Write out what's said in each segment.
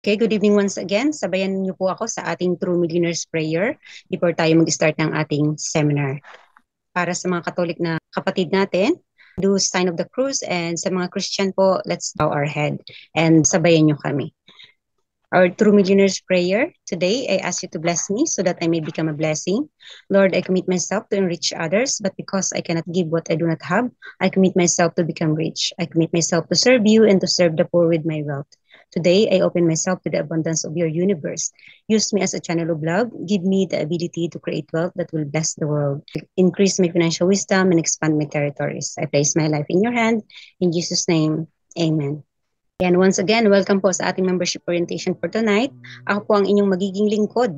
Okay, good evening once again. Sabayan niyo po ako sa ating True Millionaires Prayer before tayo mag-start ng ating seminar. Para sa mga Katolik na kapatid natin, do sign of the cross, and sa mga Christian po, let's bow our head and sabayan niyo kami. Our True Millionaires Prayer. Today, I ask you to bless me so that I may become a blessing. Lord, I commit myself to enrich others, but because I cannot give what I do not have, I commit myself to become rich. I commit myself to serve you and to serve the poor with my wealth. Today, I open myself to the abundance of your universe. Use me as a channel of love. Give me the ability to create wealth that will bless the world. Increase my financial wisdom and expand my territories. I place my life in your hand. In Jesus' name, amen. And once again, welcome po sa ating membership orientation for tonight. Ako po ang inyong magiging lingkod.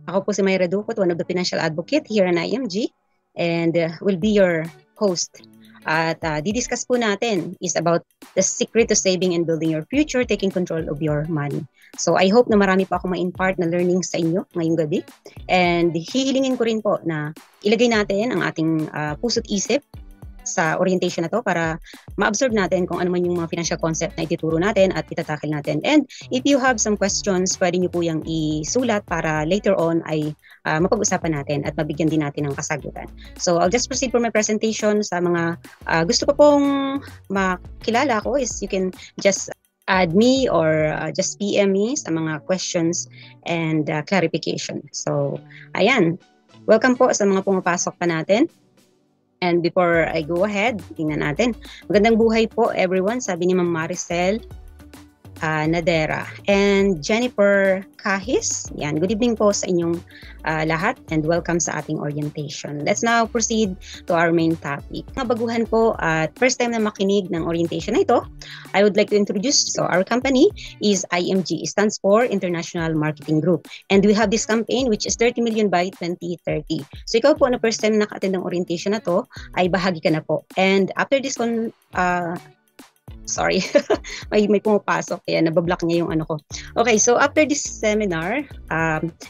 Ako po si Mayra Ducot, one of the financial advocate here in IMG, and will be your host. At didiscuss po natin is about the secret to saving and building your future, taking control of your money. So I hope na marami pa akong ma-impart na learning sa inyo ngayong gabi. And hihilingin ko rin po na ilagay natin ang ating puso't isip sa orientation na to para ma-absorb natin kung ano man yung mga financial concept na ituturo natin at itatakil natin. And if you have some questions, pwede nyo po yung isulat para later on ay mapag-usapan natin at mabigyan din natin ng kasagutan. So I'll just proceed for my presentation. Sa mga gusto ko pong makilala ko is you can just add me or just PM me sa mga questions and clarification. So ayan, welcome po sa mga pumapasok pa natin. And before I go ahead, tingnan natin. Magandang buhay po everyone, sabi ni Ma'am Maricel Nadera. And Jennifer Kahis, yan, good evening po sa inyong lahat and welcome sa ating orientation. Let's now proceed to our main topic. Mga baguhan po at first time na makinig ng orientation na ito, I would like to introduce, so our company is IMG, it stands for International Marketing Group. And we have this campaign which is 30 million by 2030. So ikaw po na first time naka-attend ng orientation na to, ay bahagi ka na po. And after this sorry, may pumapasok kaya nabablock niya yung ano ko. Okay, so after this seminar,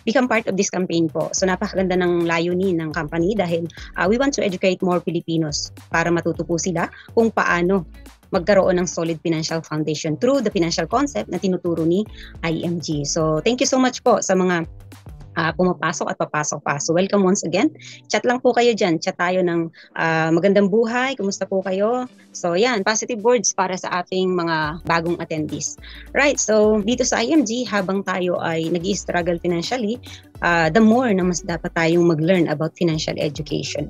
become part of this campaign po. So napakaganda ng layunin ng company dahil we want to educate more Filipinos para matuto po sila kung paano magkaroon ng solid financial foundation through the financial concept na tinuturo ni IMG. So thank you so much po sa mga pumapasok at papasok pa. So welcome once again. Chat lang po kayo dyan. Chat tayo ng magandang buhay. Kumusta po kayo? So yan, positive words para sa ating mga bagong attendees. Right, so dito sa IMG, habang tayo ay nag-i-struggle financially, the more na mas dapat tayong mag-learn about financial education.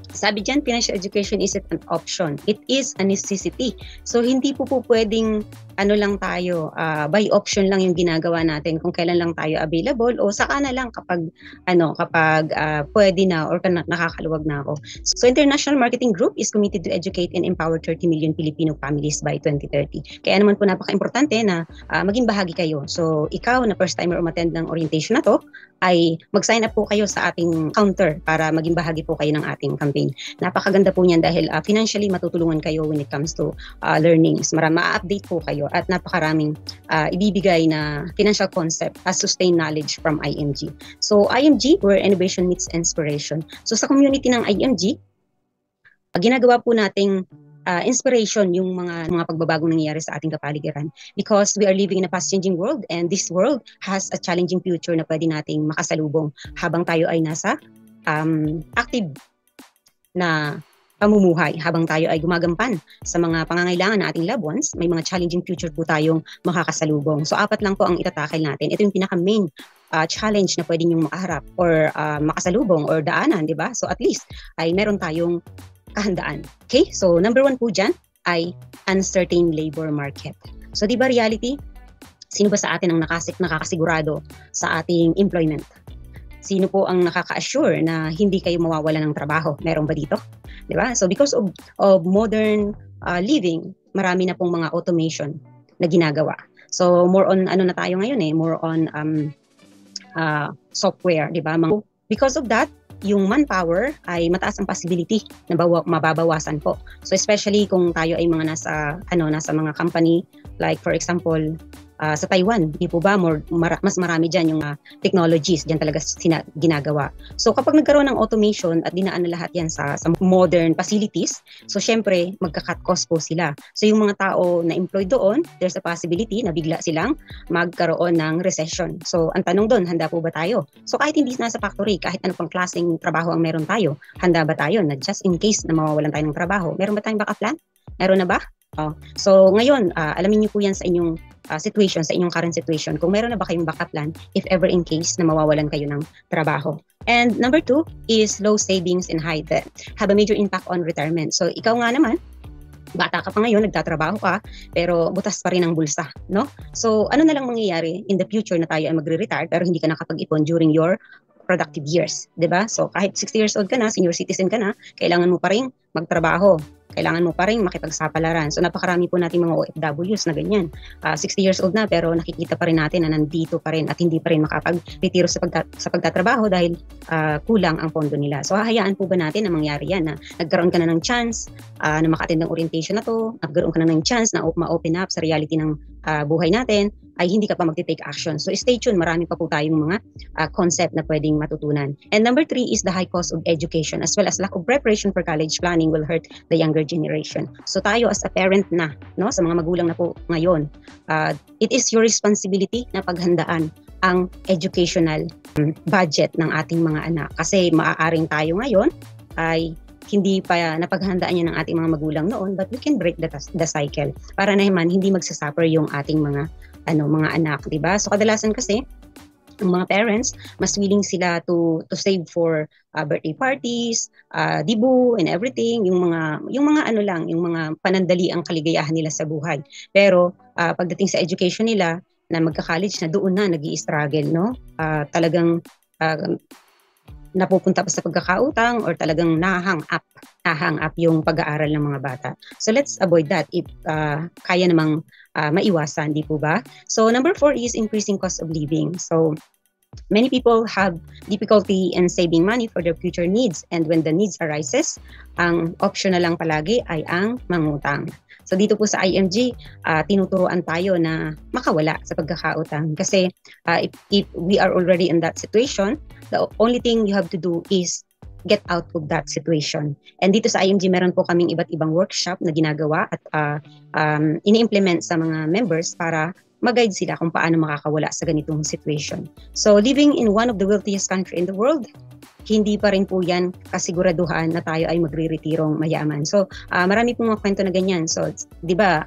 Sabi dyan, financial education isn't an option. It is a necessity. So hindi po pwedeng ano lang tayo, by option lang yung ginagawa natin kung kailan lang tayo available o saka na lang kapag pwede na or nakakaluwag na ako. So International Marketing Group is committed to educate and empower 30 million Filipino families by 2030. Kaya naman po napaka-importante na maging bahagi kayo. So ikaw na first timer umattend ng orientation na to, ay mag-sign up po kayo sa ating counter para maging bahagi po kayo ng ating campaign. Napakaganda po niyan dahil financially matutulungan kayo when it comes to learnings. Ma-update po kayo at napakaraming ibibigay na financial concept as sustained knowledge from IMG. So IMG, where innovation meets inspiration. So sa community ng IMG, ginagawa po nating inspiration yung mga pagbabagong nangyayari sa ating kapaligiran because we are living in a fast-changing world and this world has a challenging future na pwede nating makasalubong habang tayo ay nasa active na pamumuhay, habang tayo ay gumagampan sa mga pangangailangan ng ating loved ones, may mga challenging future po tayong makakasalubong. So apat lang po ang itatakil natin. Ito yung pinaka-main challenge na pwede niyong makaharap or makasalubong or daanan, di ba? So at least ay meron tayong kahandaan. Okay? So number 1 po dyan ay uncertain labor market. So di ba reality? Sino ba sa atin ang nakakasigurado sa ating employment? Sino po ang nakaka-assure na hindi kayo mawawala ng trabaho? Meron ba dito? Di ba? So because of modern living, marami na pong mga automation na ginagawa. So more on ano na tayo ngayon more on software, di ba? Because of that, yung manpower ay mataas ang possibility na mababawasan po. So especially kung tayo ay mga nasa mga company like for example sa Taiwan, di po ba, mas marami dyan yung technologies, dyan talaga ginagawa. So kapag nagkaroon ng automation at dinaan na lahat yan sa modern facilities, so syempre magka-cut cost po sila. So yung mga tao na employed doon, there's a possibility na bigla silang magkaroon ng recession. So ang tanong doon, handa po ba tayo? So kahit hindi nasa factory, kahit ano pang klaseng trabaho ang meron tayo, handa ba tayo na just in case na mawawalan tayo ng trabaho? Meron ba tayong backup plan? Meron na ba? Oh. So ngayon, alamin niyo po yan sa inyong situation, sa inyong current situation, kung meron na ba kayong backup plan if ever in case na mawawalan kayo ng trabaho. And number 2 is low savings and high debt have a major impact on retirement. So ikaw nga naman, bata ka pa ngayon, nagtatrabaho ka, pero butas pa rin ang bulsa, no? So ano na lang mangyayari in the future na tayo ay magre-retire pero hindi ka nakapag-ipon during your productive years, 'di ba? So kahit 60 years old ka na, senior citizen ka na, kailangan mo pa rin magtrabaho. Kailangan mo pa rin makipagsapalaran. So napakarami po nating mga OFWs na ganyan. 60 years old na pero nakikita pa rin natin na nandito pa rin at hindi pa rin makapag-retiro sa pagtatrabaho dahil kulang ang pondo nila. So hahayaan po ba natin na mangyari yan na nagkaroon ka na ng chance na maka-attend ng orientation na to, nagkaroon ka na ng chance na ma-open up sa reality ng buhay natin, ay hindi ka pa magte-take action. So stay tuned, marami pa po tayong mga concept na pwedeng matutunan. And number 3 is the high cost of education as well as lack of preparation for college planning will hurt the younger generation. So tayo as a parent na, no, sa mga magulang na po ngayon, it is your responsibility na paghandaan ang educational budget ng ating mga anak. Kasi maaaring tayo ngayon ay hindi pa napaghandaan yan ng ating mga magulang noon, but we can break the cycle para naman hindi magsasuffer yung ating mga anak, 'di ba? So kadalasan kasi ang mga parents mas willing sila to save for birthday parties, dibu and everything, yung mga panandali ang kaligayahan nila sa buhay. Pero pagdating sa education nila na magka-college na, doon na nag-i-struggle, no? Talagang napupunta pa sa pagkakautang or talagang nahang up yung pag-aaral ng mga bata. So let's avoid that if kaya namang maiwasan, di po ba? So number 4 is increasing cost of living. So many people have difficulty in saving money for their future needs, and when the needs arises, ang option na lang palagi ay ang mangutang. So dito po sa IMG, tinuturuan tayo na makawala sa pagkakautang. Kasi if we are already in that situation, the only thing you have to do is get out of that situation. And dito sa IMG, meron po kaming iba't ibang workshop na ginagawa at ini-implement sa mga members para mag-guide sila kung paano makakawala sa ganitong situation. So living in one of the wealthiest country in the world, hindi pa rin po yan kasiguraduhan na tayo ay magre-retirong mayaman. So marami pong mga kwento na ganyan. So di ba,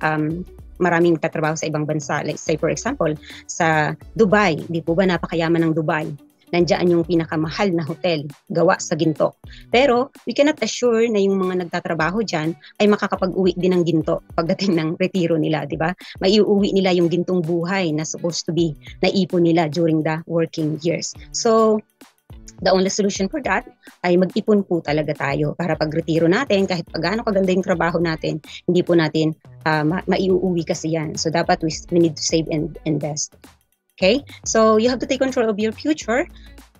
maraming tatrabaho sa ibang bansa. Let's say for example, sa Dubai, di po ba napakayaman ng Dubai? Nandiyan yung pinakamahal na hotel gawa sa ginto. Pero we cannot assure na yung mga nagtatrabaho dyan ay makakapag-uwi din ng ginto pagdating ng retiro nila, di ba? Maiuwi nila yung gintong buhay na supposed to be naipon nila during the working years. So the only solution for that ay mag-ipon po talaga tayo para pag-retiro natin, kahit pagano kaganda yung trabaho natin, hindi po natin maiuwi kasi yan. So dapat we need to save and invest. Okay? So you have to take control of your future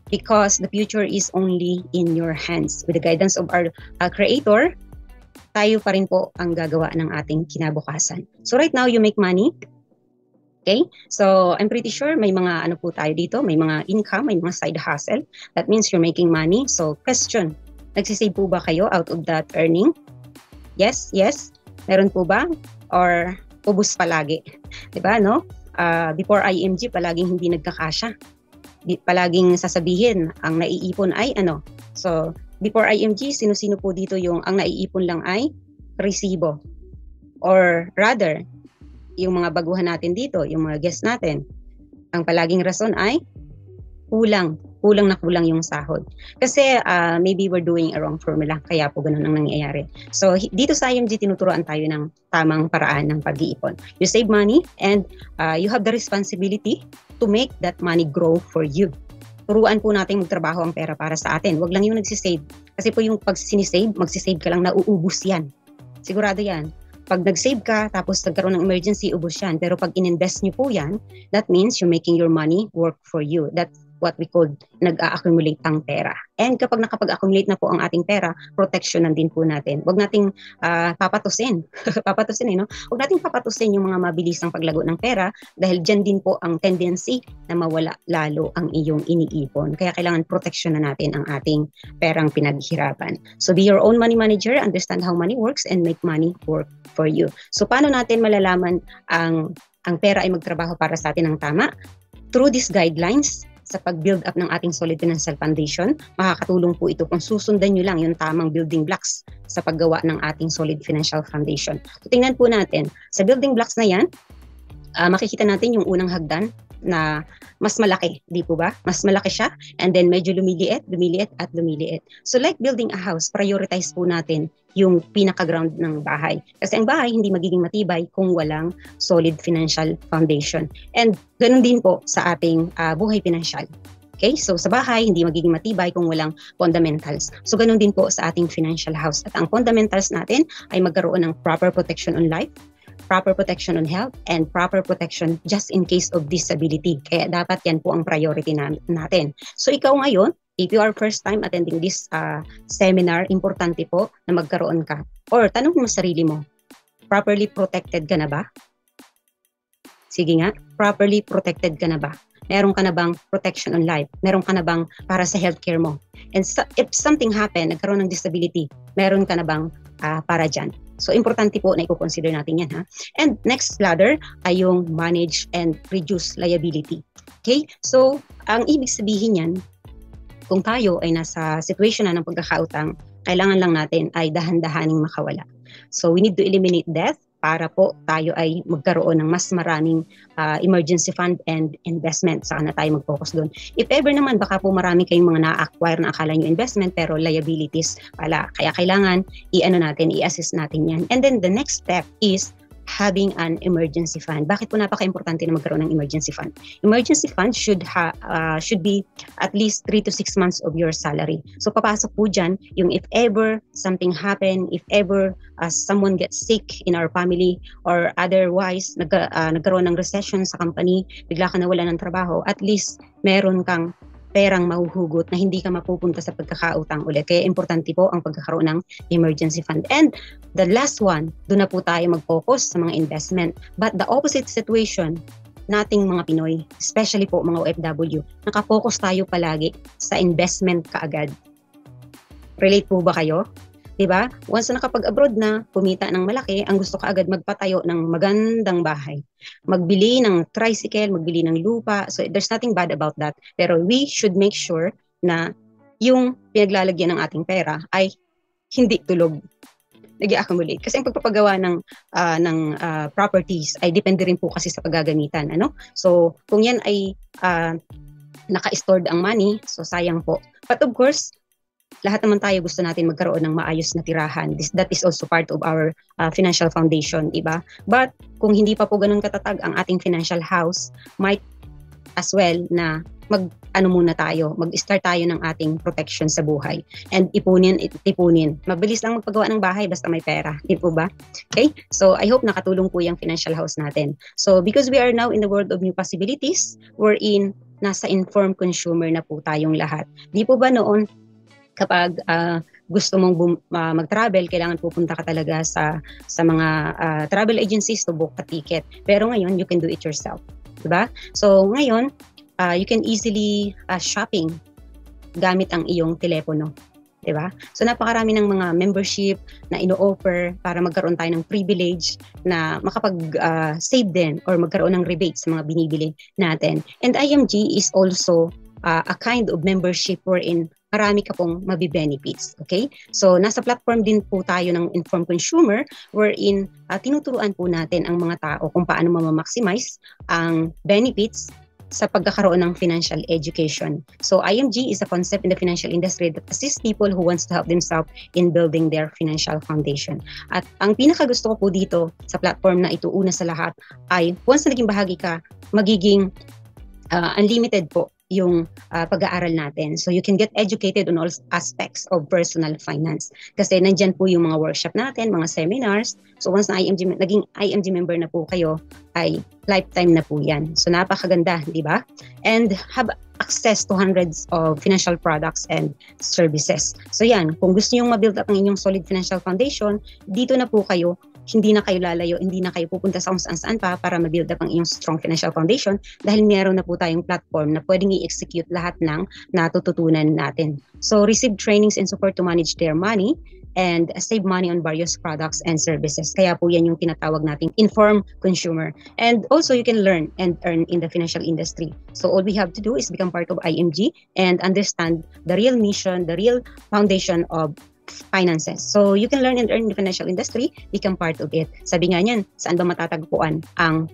because the future is only in your hands. With the guidance of our Creator, tayo pa rin po ang gagawa ng ating kinabukasan. So right now, you make money. Okay? So I'm pretty sure may mga po tayo dito, may mga income, may mga side hustle. That means you're making money. So question, nagsisave po ba kayo out of that earning? Yes? Meron po ba? Or ubus palagi? Diba, no? Before IMG, palaging hindi nagkakasya. Palaging sasabihin, ang naiipon ay ano. So, before IMG, sino-sino po dito yung ang naiipon lang ay resibo? Or rather, yung mga baguhan natin dito, yung mga guests natin, ang palaging rason ay kulang yung sahod. Kasi maybe we're doing a wrong formula, kaya po ganun ang nangyayari. So dito sa IMG, tinuturoan tayo ng tamang paraan ng pag-iipon. You save money and you have the responsibility to make that money grow for you. Turuan po natin magtrabaho ang pera para sa atin. Huwag lang yung nagsisave. Kasi po yung pag sinisave, magsisave ka lang, nauubos yan. Sigurado yan. Pag nag-save ka, tapos nagkaroon ng emergency, ubos yan. Pero pag in-invest nyo po yan, that means you're making your money work for you. what we call nag-a-accumulate ang pera. And kapag nakapag-accumulate na po ang ating pera, protectionan din po natin. Huwag nating papatusin. Papatusin no? Huwag nating papatusin yung mga mabilisang paglago ng pera dahil dyan din po ang tendency na mawala lalo ang iyong iniipon. Kaya kailangan protectionan natin ang ating perang pinaghirapan. So be your own money manager, understand how money works, and make money work for you. So paano natin malalaman ang pera ay magtrabaho para sa atin ng tama? Through these guidelines, sa pag-build up ng ating solid financial foundation, makakatulong po ito kung susundan nyo lang yung tamang building blocks sa paggawa ng ating solid financial foundation. So, tingnan po natin, sa building blocks na yan, makikita natin yung unang hagdan na mas malaki, di po ba? Mas malaki siya, and then medyo lumiliit, at lumiliit. So like building a house, prioritize po natin yung pinaka-ground ng bahay. Kasi ang bahay hindi magiging matibay kung walang solid financial foundation. And ganun din po sa ating buhay pinansyal. Okay? So sa bahay, hindi magiging matibay kung walang fundamentals. So ganun din po sa ating financial house. At ang fundamentals natin ay magkaroon ng proper protection on life, proper protection on health, and proper protection just in case of disability. Kaya dapat yan po ang priority natin. So ikaw ngayon, if you are first time attending this seminar, importante po na magkaroon ka. Or tanong mo sarili mo, properly protected ka na ba? Sige nga, properly protected ka na ba? Meron ka na bang protection on life? Meron ka na bang para sa healthcare mo? And if something happen, nagkaroon ng disability, meron ka na bang para dyan? So, importante po na i-consider natin yan. Ha? And next ladder ay yung manage and reduce liability. Okay? So, ang ibig sabihin yan, kung tayo ay nasa situation na ng pagkakautang, kailangan lang natin ay dahan-dahaning makawala. So, we need to eliminate death para po tayo ay magkaroon ng mas maraming emergency fund and investment. Saka na tayo mag-focus doon. If ever naman, baka po marami kayong mga na-acquire na akala nyo investment pero liabilities wala. Kaya kailangan i-assess natin yan. And then the next step is having an emergency fund. Bakit po napaka-importante na magkaroon ng emergency fund? Emergency fund should be at least 3 to 6 months of your salary. So papasok po dyan yung if ever something happen, if ever someone gets sick in our family or otherwise nagkaroon ng recession sa company, bigla ka nawalan ng trabaho, at least meron kang perang mahuhugot na hindi ka mapupunta sa pagkakautang ulit. Kaya importante po ang pagkakaroon ng emergency fund. And the last one, doon na po tayo mag-focus sa mga investment. But the opposite situation, nating mga Pinoy, especially po mga OFW, nakafocus tayo palagi sa investment kaagad. Relate po ba kayo? Diba? Once na nakapag-abroad na, kumita ng malaki, ang gusto kaagad magpatayo ng magandang bahay. Magbili ng tricycle, magbili ng lupa. So there's nothing bad about that. Pero we should make sure na yung pinaglalagyan ng ating pera ay hindi tulog, nag-i-accumulate. Kasi ang pagpapagawa ng properties ay depende rin po kasi sa paggagamitan. Ano? So kung yan ay naka-stored ang money, so sayang po. But of course, lahat naman tayo gusto natin magkaroon ng maayos na tirahan. That is also part of our financial foundation, diba? But kung hindi pa po ganun katatag ang ating financial house, might as well na muna tayo, mag-start tayo ng ating protection sa buhay. And ipunin. Mabilis lang magpagawa ng bahay basta may pera, di po ba? Okay? So I hope nakatulong po yung financial house natin. So because we are now in the world of new possibilities, wherein nasa informed consumer na po tayong lahat. Di po ba noon, kapag gusto mong mag-travel, kailangan pupunta ka talaga sa mga travel agencies to book a ticket. Pero ngayon, you can do it yourself. Diba? So ngayon, you can easily shopping gamit ang iyong telepono. Diba? So napakarami ng mga membership na ino-offer para magkaroon tayo ng privilege na makapag-save din or magkaroon ng rebates sa mga binibili natin. And IMG is also a kind of membership wherein marami ka pong mabibenefits. Okay? So, nasa platform din po tayo ng informed consumer wherein tinuturuan po natin ang mga tao kung paano ma-maximize ang benefits sa pagkakaroon ng financial education. So, IMG is a concept in the financial industry that assists people who wants to help themselves in building their financial foundation. At ang pinakagusto ko po dito sa platform na ito, una sa lahat, ay once na naging bahagi ka, magiging unlimited po yung pag-aaral natin. So you can get educated on all aspects of personal finance. Kasi nandyan po yung mga workshop natin, mga seminars. So once na naging IMG member na po kayo, ay lifetime na po yan. So napakaganda, di ba? And have access to hundreds of financial products and services. So yan, kung gusto nyo ma-build up ang inyong solid financial foundation, dito na po kayo, hindi na kayo lalayo, hindi na kayo pupunta sa kung saan pa para ma-build up ang inyong strong financial foundation dahil meron na po tayong platform na pwedeng i-execute lahat ng natututunan natin. So receive trainings and support to manage their money and save money on various products and services. Kaya po yan yung tinatawag nating informed consumer. And also you can learn and earn in the financial industry. So all we have to do is become part of IMG and understand the real mission, the real foundation of finances. So you can learn and earn in the financial industry, become part of it. Sabi nga niyan, saan ba matatagpuan ang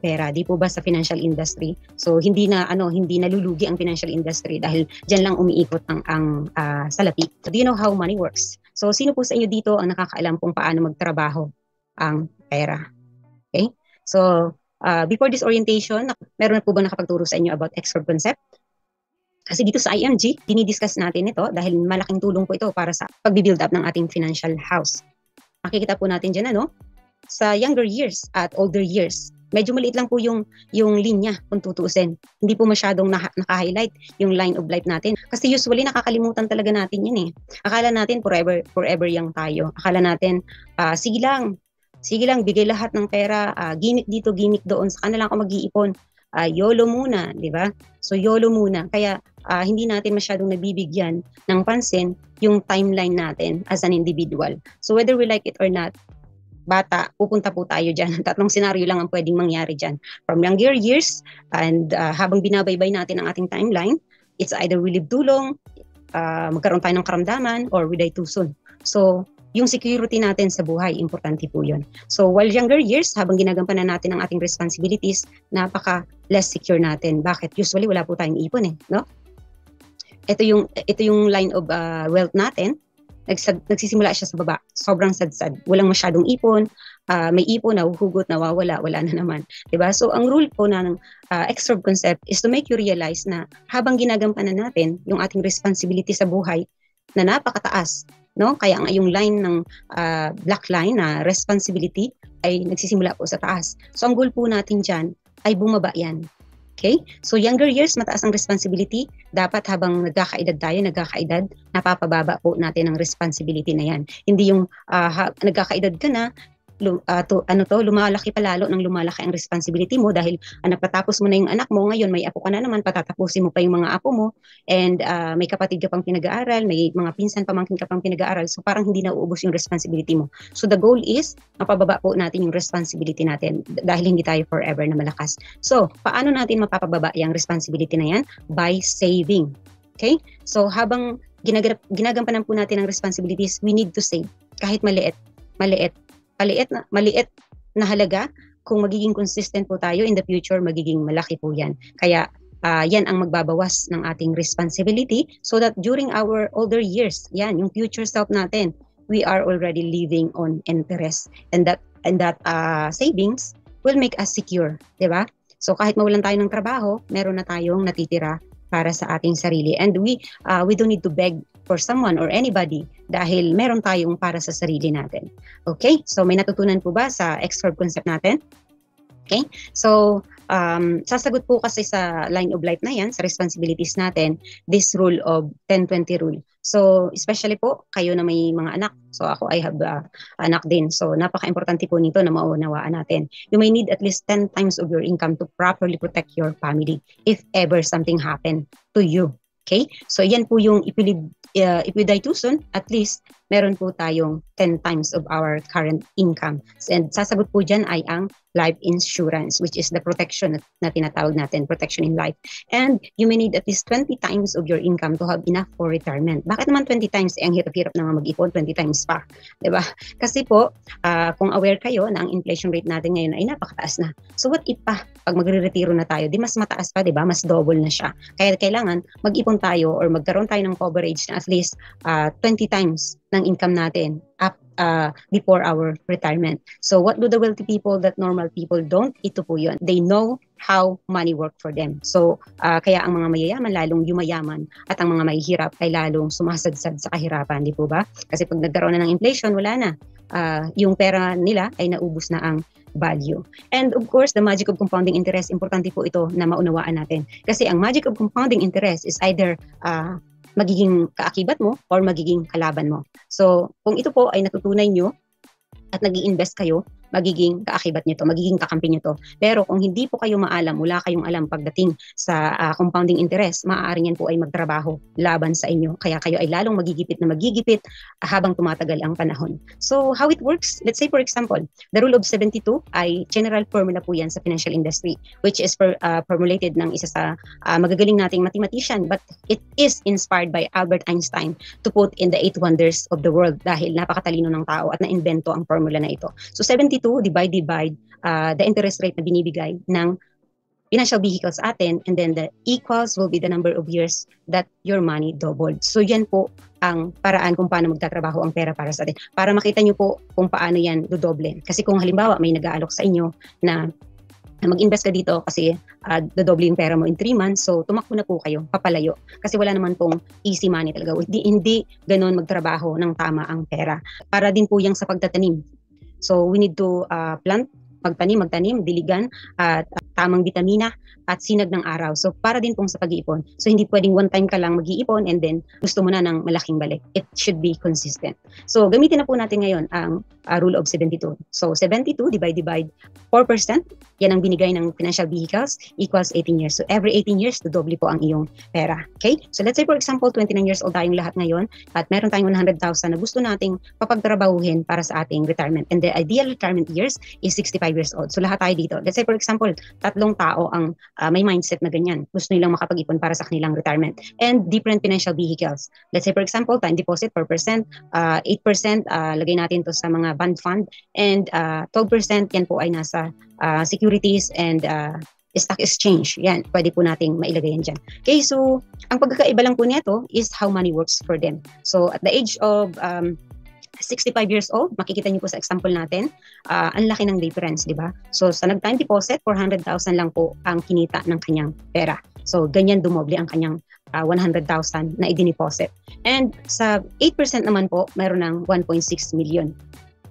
pera? Di po ba sa financial industry? So hindi nalulugi ang financial industry dahil diyan lang umiikot ang salapi. So do you know how money works? So sino po sa inyo dito ang nakakaalam kung paano magtrabaho ang pera? Okay? So before this orientation, meron na po ba nakapagturo sa inyo about X-curve concept? Kasi dito sa IMG, dinidiscuss natin ito dahil malaking tulong po ito para sa pag-build up ng ating financial house. Makikita po natin dyan, sa younger years at older years, medyo maliit lang po yung linya kung tutuusin. Hindi po masyadong naka-highlight yung line of life natin. Kasi usually nakakalimutan talaga natin yun eh. Akala natin forever young tayo. Akala natin, sige lang, bigay lahat ng pera, gimmick dito, gimmick doon, saka na lang ako mag-iipon. YOLO muna, di ba? So YOLO muna. Kaya hindi natin masyadong nabibigyan ng pansin yung timeline natin as an individual. So whether we like it or not, bata, pupunta po tayo dyan. Tatlong senaryo lang ang pwedeng mangyari dyan. From younger years, and habang binabaybay natin ang ating timeline, it's either we live too long, magkaroon tayo ng karamdaman, or we die too soon. So, yung security natin sa buhay, importante po yun. So, while younger years, habang ginagampanan natin ang ating responsibilities, napaka less secure natin. Bakit? Usually, wala po tayong ipon no? Ito yung line of wealth natin. Nagsisimula siya sa baba. Sobrang sad-sad. Walang masyadong ipon. May ipon, nahuhugot, nawawala, wala na naman. Diba? So, ang rule po ng X-curve concept is to make you realize na habang ginagampanan natin yung ating responsibility sa buhay na napakataas, no? Kaya ang yung line ng black line na responsibility ay nagsisimula po sa taas. So, ang goal po natin dyan ay bumaba yan. Okay? So, younger years, mataas ang responsibility. Dapat habang nagkakaedad, napapababa po natin ang responsibility na yan. Hindi yung nagkakaedad ka na, lumalaki pa lalo ng lumalaki ang responsibility mo dahil napatapos mo na yung anak mo, ngayon may apo ka na naman, patatapusin mo pa yung mga apo mo, and may kapatid ka pang pinag-aaral, may mga pinsan pamangkin ka pang pinag-aaral, so parang hindi na uubos yung responsibility mo. So the goal is, mapababa po natin yung responsibility natin dahil hindi tayo forever na malakas. So, paano natin mapapababa yung responsibility na yan? By saving. Okay? So, habang ginagampanan po natin ang responsibilities, we need to save. Kahit maliit na halaga, kung magiging consistent po tayo in the future, magiging malaki po yan. Kaya yan ang magbabawas ng ating responsibility so that during our older years, yan, yung future self natin, we are already living on interest, and that savings will make us secure, di ba? So kahit mawalan tayo ng trabaho, meron na tayong natitira para sa ating sarili. And we don't need to beg for someone or anybody dahil meron tayong para sa sarili natin. Okay? So may natutunan po ba sa X-curve concept natin? Okay? So sasagot po kasi sa line of life na yan, sa responsibilities natin, this rule of 10-20 rule. So especially po kayo na may mga anak. So ako, I have anak din. So napaka-importante po nito na maunawaan natin. You may need at least 10 times of your income to properly protect your family if ever something happen to you. Okay? So yan po yung if we die too soon, at least meron po tayong 10 times of our current income. And sasagot po dyan ay ang life insurance, which is the protection na tinatawag natin, protection in life. And you may need at least 20 times of your income to have enough for retirement. Bakit naman 20 times? Ang hirap-hirap na mag-ipon, 20 times pa. Diba? Kasi po, kung aware kayo na ang inflation rate natin ngayon ay napakataas na. So what if pa, pag magre-retiro na tayo, di mas mataas pa, diba? Mas double na siya. Kaya kailangan mag-ipon tayo or magkaroon tayo ng coverage na at least 20 times ng income natin up before our retirement. So what do the wealthy people that normal people don't? Ito po yun. They know how money work for them. So kaya ang mga mayayaman lalong yumayaman at ang mga mahihirap ay lalong sumasadsad sa kahirapan, di po ba? Kasi pag nagkaroon na ng inflation, wala na. Yung pera nila ay naubos na ang value. And of course, the magic of compounding interest, importante po ito na maunawaan natin. Kasi ang magic of compounding interest is either magiging kaakibat mo or magiging kalaban mo. So, kung ito po ay natutunan nyo at nag-i-invest kayo, magiging kaakibat nyo to, magiging kakampi nyo to. Pero kung hindi po kayo maalam, wala kayong alam pagdating sa compounding interest, maaaring yan po ay magtrabaho laban sa inyo. Kaya kayo ay lalong magigipit na magigipit habang tumatagal ang panahon. So how it works? Let's say for example, the rule of 72 ay general formula po yan sa financial industry, which is formulated ng isa sa magagaling nating mathematician, but it is inspired by Albert Einstein to put in the 8 wonders of the world dahil napakatalino ng tao at na-invento ang formula na ito. So 72 divide the interest rate na binibigay ng financial vehicles atin, and then the equals will be the number of years that your money doubled. So yan po ang paraan kung paano magtatrabaho ang pera para sa atin. Para makita nyo po kung paano yan dodoble. Kasi kung halimbawa may nag-aalok sa inyo na mag-invest ka dito kasi dodoble yung pera mo in 3 months, so tumakbo na po kayo, papalayo. Kasi wala naman pong easy money talaga. Hindi ganun magtrabaho ng tama ang pera. Para din po yung sa pagtatanim. So we need to plant, magtanim, diligan, at tamang vitamina at sinag ng araw. So para din pong sa pag-iipon. So hindi pwedeng one time ka lang mag-iipon and then gusto mo na ng malaking balik. It should be consistent. So gamitin na po natin ngayon ang rule of 72. So 72 divide 4%, yan ang binigay ng financial vehicles, equals 18 years. So every 18 years, dodoble po ang iyong pera. Okay? So let's say for example, 29 years old tayong lahat ngayon at meron tayong 100,000 na gusto nating papagtrabahuhin para sa ating retirement. And the ideal retirement years is 65 years old. So lahat tayo dito. Let's say for example, 3 tao ang may mindset na ganyan. Gusto nilang makapag-ipon para sa kanilang retirement. And different financial vehicles. Let's say for example, time deposit 4%, 8% lagay natin to sa mga bond fund, and 12% yan po ay nasa securities and stock exchange. Yan, pwede po nating mailagay yan dyan. Okay, so ang pagkakaiba lang po nito is how money works for them. So at the age of 65 years old, makikita niyo po sa example natin, ang laki ng difference, di ba? So sa nag-time deposit, 400,000 lang po ang kinita ng kanyang pera. So ganyan dumoble ang kanyang 100,000 na i-deposit. And sa 8% naman po, meron ng 1.6 million.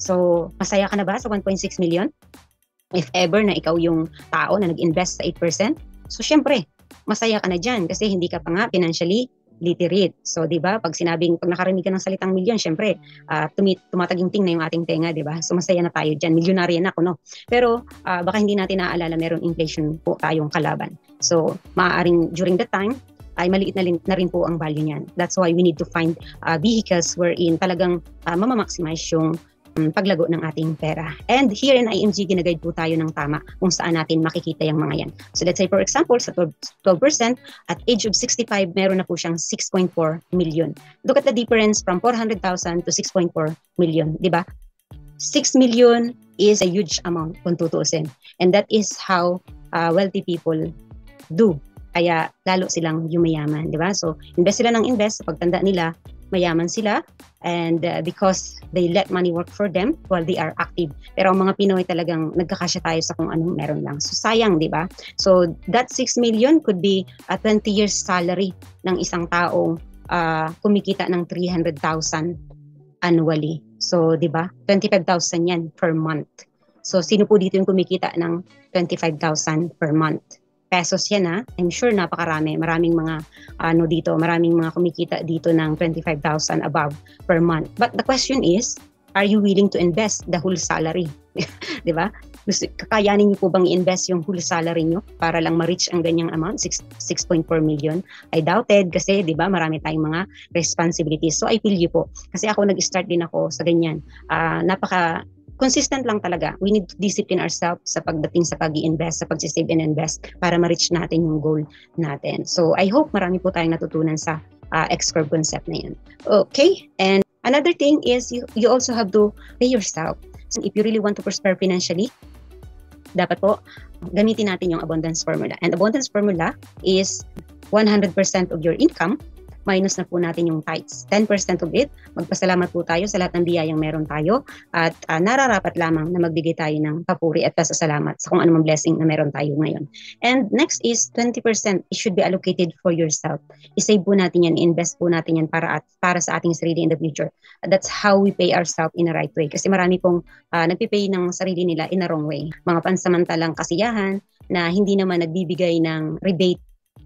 So masaya ka na ba sa 1.6 million? If ever na ikaw yung tao na nag-invest sa 8%, so syempre, masaya ka na dyan kasi hindi ka pa nga financially literate. So, di ba, pag nakarinig ka ng salitang milyon, syempre, tumataginting na yung ating tenga, di ba? So, masaya na tayo dyan. Milyonarya na ako, no? Pero, baka hindi natin naaalala, meron inflation po tayong kalaban. So, maaaring during that time, ay maliit na rin po ang value niyan. That's why we need to find vehicles wherein talagang mamamaximize yung paglago ng ating pera. And here in IMG, ginaguide po tayo ng tama kung saan natin makikita yung mga yan. So let's say for example, sa 12%, at age of 65, meron na po siyang 6.4 million. Look at the difference from 400,000 to 6.4 million, di ba? 6 million is a huge amount kung tutuusin. And that is how wealthy people do. Kaya lalo silang yumayaman, di ba? So invest sila ng invest, sa pagtanda nila, mayaman sila, and because they let money work for them while they are active. Pero ang mga Pinoy talagang nagkakasya tayo sa kung anong meron lang. So sayang, di ba? So that 6 million could be a 20 years salary ng isang taong kumikita ng 300,000 annually. So, di ba? 25,000 yan per month. So, sino po dito yung kumikita ng 25,000 per month? Pesos yan, ha? I'm sure napakarami. Maraming mga maraming mga kumikita dito ng 25,000 above per month. But the question is, are you willing to invest the whole salary? 'Di ba? Kakayanin niyo po bang i-invest yung whole salary niyo para lang ma-reach ang ganyang amount, 6.4 million? I doubted kasi 'di ba, marami tayong mga responsibilities. So I feel you po. Kasi ako nag-start din ako sa ganyan. Consistent lang talaga. We need to discipline ourselves sa pagdating sa pag-i-invest, sa pag-save and invest para ma-reach natin yung goal natin. So I hope marami po tayong natutunan sa X-curve concept na yan. Okay? And another thing is you also have to pay yourself. So if you really want to prosper financially, dapat po gamitin natin yung abundance formula. And abundance formula is 100% of your income minus na po natin yung tithes. 10% of it, magpasalamat po tayo sa lahat ng biyayang meron tayo at nararapat lamang na magbigay tayo ng papuri at pasasalamat sa kung anumang blessing na meron tayo ngayon. And next is 20%, it should be allocated for yourself. I-save po natin yan, invest po natin yan para sa ating sarili in the future. That's how we pay ourselves in the right way. Kasi marami pong nagpipay ng sarili nila in a wrong way. Mga pansamantalang kasiyahan na hindi naman nagbibigay ng rebate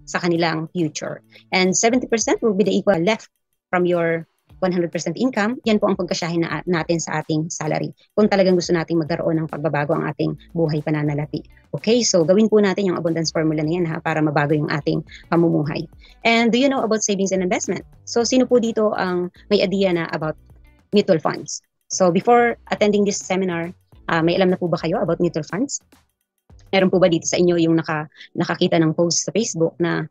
sa kanilang future. And 70% will be the equal left from your 100% income. Yan po ang pagkasyahin natin sa ating salary. Kung talagang gusto nating magkaroon ng pagbabago ang ating buhay pananalapi. Okay, so gawin po natin yung abundance formula na yan para mabago yung ating pamumuhay. And do you know about savings and investment? So sino po dito ang may idea na about mutual funds? So before attending this seminar, may alam na po ba kayo about mutual funds? Meron po ba dito sa inyo yung nakakita ng post sa Facebook na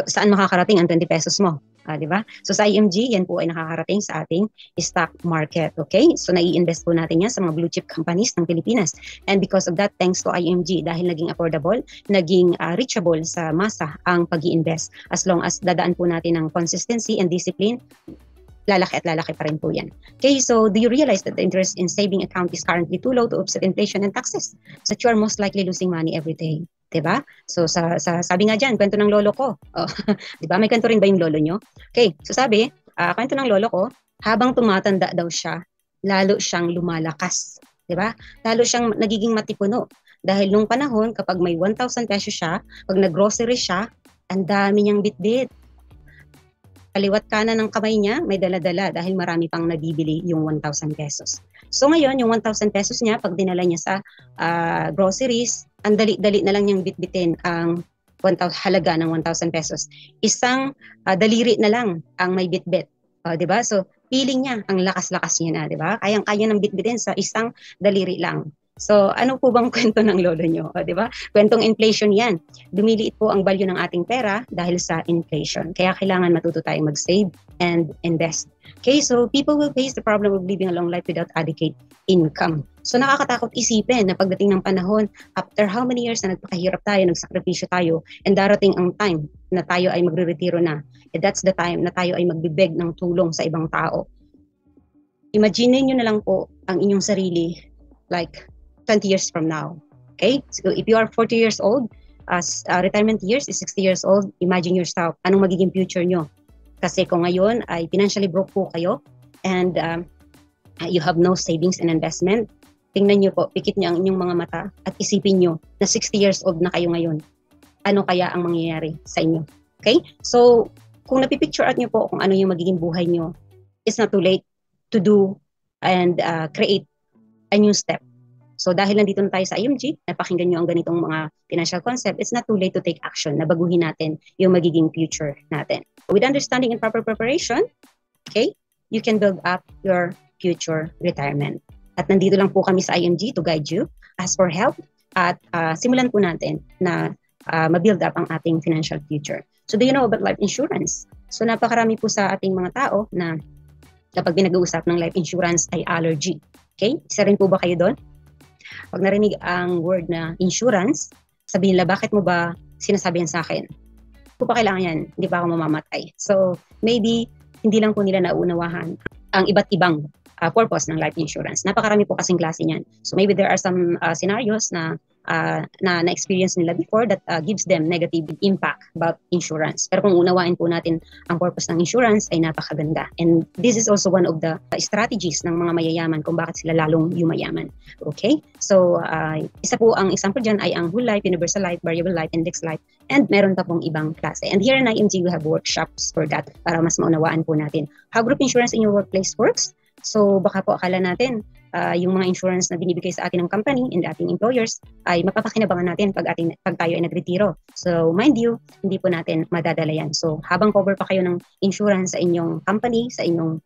saan makakarating ang 20 pesos mo? Di ba? So sa IMG, yan po ay nakakarating sa ating stock market. Okay? So nai-invest po natin yan sa mga blue chip companies ng Pilipinas. And because of that, thanks to IMG, dahil naging affordable, naging reachable sa masa ang pag-i-invest. As long as dadaan po natin ng consistency and discipline, lalaki at lalaki pa rin po yan. Okay, so do you realize that the interest in saving account is currently too low to offset inflation and taxes? So you are most likely losing money every day. Diba? So sabi nga dyan, kwento ng lolo ko. Oh, diba? May kwento rin ba yung lolo nyo? Okay, so sabi, kwento ng lolo ko, habang tumatanda daw siya, lalo siyang lumalakas. Diba? Lalo siyang nagiging matipuno. Dahil nung panahon, kapag may 1,000 pesos siya, pag nag-grocery siya, ang dami niyang bitbit. Kaliwat kanan ng kamay niya, may dala-dala dahil marami pang nabibili yung 1,000 pesos. So ngayon, yung 1,000 pesos niya, pag dinala niya sa groceries, ang dali-dali na lang niyang bitbitin ang halaga ng 1,000 pesos. Isang daliri na lang ang may bitbit. Diba? So, feeling niya, ang lakas-lakas niya na, diba? Kayang-kaya ng bitbitin sa isang daliri lang. So, ano po bang kwento ng lolo nyo? Di ba? Kwentong inflation yan. Lumiliit po ang value ng ating pera dahil sa inflation. Kaya kailangan matuto tayong mag-save and invest. Okay, so people will face the problem of living a long life without adequate income. So, nakakatakot isipin na pagdating ng panahon, after how many years na nagpakahirap tayo, nagsakripisyo tayo, and darating ang time na tayo ay magre-retiro na. And that's the time na tayo ay magbibeg ng tulong sa ibang tao. Imagine nyo na lang po ang inyong sarili like 20 years from now. Okay? So if you are 40 years old, as retirement years is 60 years old, imagine yourself, anong magiging future nyo? Kasi kung ngayon ay financially broke po kayo and you have no savings and investment, tingnan nyo po, pikit nyo ang inyong mga mata at isipin nyo na 60 years old na kayo ngayon. Ano kaya ang mangyayari sa inyo? Okay? So, kung napipicture out nyo po kung ano yung magiging buhay nyo, it's not too late to do and create a new step. So dahil nandito na tayo sa IMG, napakinggan nyo ang ganitong mga financial concept, it's not too late to take action na baguhin natin yung magiging future natin. With understanding and proper preparation, okay, you can build up your future retirement. At nandito lang po kami sa IMG to guide you, ask for help, at simulan po natin na ma-build up ang ating financial future. So do you know about life insurance? So napakarami po sa ating mga tao na kapag pinag-uusap ng life insurance ay allergy. Okay? Isa rin po ba kayo doon? Pag narinig ang word na insurance, sabihin nila, bakit mo ba sinasabihan sa akin? Kung pa kailangan yan, hindi pa ako mamamatay. So, maybe, hindi lang po nila nauunawahan ang iba't ibang purpose ng life insurance. Napakarami po kasing klase niyan. So, maybe there are some scenarios na na-experience nila before that gives them negative impact about insurance. Pero kung unawain po natin ang purpose ng insurance ay napakaganda. And this is also one of the strategies ng mga mayayaman kung bakit sila lalong yumayaman. Okay? So, isa po ang example dyan ay ang whole life, universal life, variable life, index life, and meron pa pong ibang klase. And here in IMG, we have workshops for that para mas maunawaan po natin how group insurance in your workplace works. So, baka po akala natin yung mga insurance na binibigay sa atin ng company and ating employers ay mapapakinabangan natin pag tayo ay nagretiro. So, mind you, hindi po natin madadala yan. So, habang cover pa kayo ng insurance sa inyong company, sa inyong